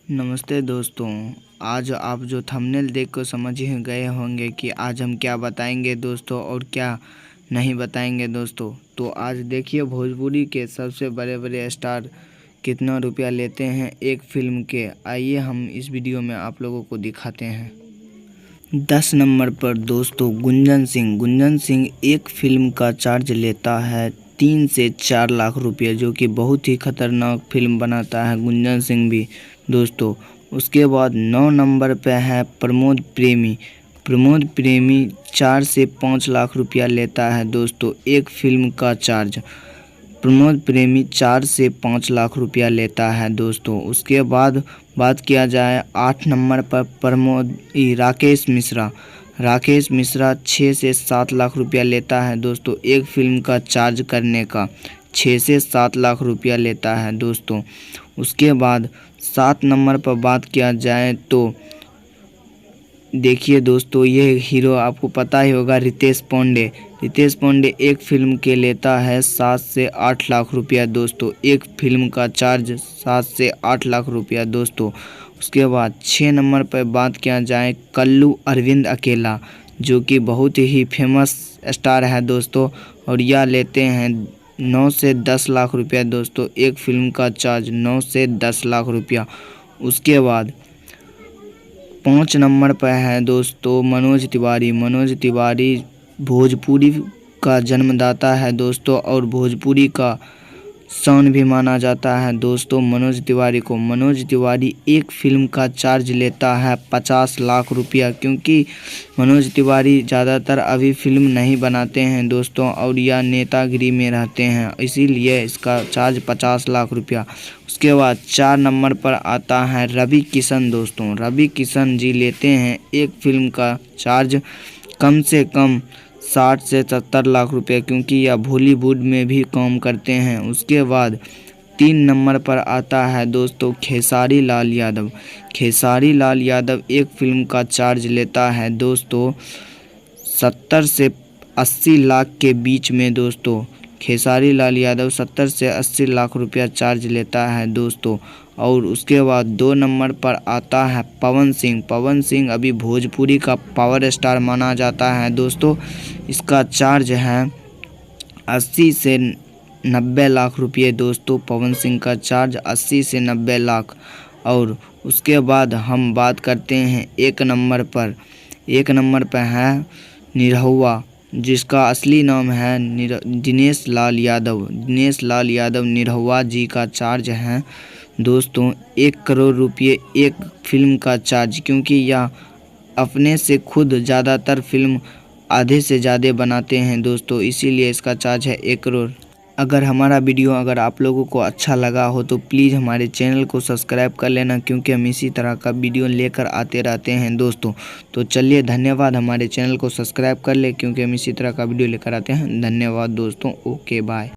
नमस्ते दोस्तों। आज आप जो थंबनेल देख कर समझ ही गए होंगे कि आज हम क्या बताएंगे दोस्तों और क्या नहीं बताएंगे दोस्तों। तो आज देखिए भोजपुरी के सबसे बड़े बड़े स्टार कितना रुपया लेते हैं एक फिल्म के। आइए हम इस वीडियो में आप लोगों को दिखाते हैं। 10 नंबर पर दोस्तों गुंजन सिंह एक फिल्म का चार्ज लेता है 3 से 4 लाख रुपये, जो कि बहुत ही खतरनाक फिल्म बनाता है गुंजन सिंह भी दोस्तों। उसके बाद 9 नंबर पे है प्रमोद प्रेमी 4 से 5 लाख रुपया लेता है दोस्तों एक फिल्म का चार्ज। प्रमोद प्रेमी 4 से 5 लाख रुपया लेता है दोस्तों। उसके बाद बात किया जाए 8 नंबर पर राकेश मिश्रा 6 से 7 लाख रुपया लेता है दोस्तों एक फिल्म का चार्ज करने का। 6 से 7 लाख रुपया लेता है दोस्तों। उसके बाद 7 नंबर पर बात किया जाए तो देखिए दोस्तों, ये हीरो आपको पता ही होगा, रितेश पांडे एक फिल्म के लेता है 7 से 8 लाख रुपया दोस्तों एक फिल्म का चार्ज। 7 से 8 लाख रुपया दोस्तों। उसके बाद 6 नंबर पर बात किया जाए कल्लू अरविंद अकेला, जो कि बहुत ही फेमस स्टार है दोस्तों, और यह लेते हैं 9 से 10 लाख रुपया दोस्तों एक फिल्म का चार्ज। 9 से 10 लाख रुपया। उसके बाद 5 नंबर पर है दोस्तों मनोज तिवारी भोजपुरी का जन्मदाता है दोस्तों, और भोजपुरी का शान भी माना जाता है दोस्तों मनोज तिवारी एक फिल्म का चार्ज लेता है 50 लाख रुपया, क्योंकि मनोज तिवारी ज़्यादातर अभी फिल्म नहीं बनाते हैं दोस्तों, और यह नेतागिरी में रहते हैं, इसीलिए इसका चार्ज 50 लाख रुपया। उसके बाद 4 नंबर पर आता है रवि किशन दोस्तों। रवि किशन जी लेते हैं एक फिल्म का चार्ज कम से कम 60 से 70 लाख रुपये, क्योंकि यह बॉलीवुड में भी काम करते हैं। उसके बाद 3 नंबर पर आता है दोस्तों खेसारी लाल यादव एक फिल्म का चार्ज लेता है दोस्तों 70 से 80 लाख के बीच में दोस्तों। खेसारी लाल यादव 70 से 80 लाख रुपया चार्ज लेता है दोस्तों। और उसके बाद 2 नंबर पर आता है पवन सिंह अभी भोजपुरी का पावर स्टार माना जाता है दोस्तों। इसका चार्ज है 80 से 90 लाख रुपये दोस्तों। पवन सिंह का चार्ज 80 से 90 लाख। और उसके बाद हम बात करते हैं 1 नंबर पर है निरहुआ, जिसका असली नाम है दिनेश लाल यादव। निरहुआ जी का चार्ज है दोस्तों 1 करोड़ रुपये एक फिल्म का चार्ज, क्योंकि यह अपने से खुद ज़्यादातर फिल्म आधे से ज़्यादा बनाते हैं दोस्तों, इसीलिए इसका चार्ज है 1 करोड़। अगर हमारा वीडियो आप लोगों को अच्छा लगा हो तो प्लीज़ हमारे चैनल को सब्सक्राइब कर लेना, क्योंकि हम इसी तरह का वीडियो लेकर आते रहते हैं दोस्तों। तो चलिए धन्यवाद, हमारे चैनल को सब्सक्राइब कर ले, क्योंकि हम इसी तरह का वीडियो लेकर आते हैं। धन्यवाद दोस्तों, ओके बाय।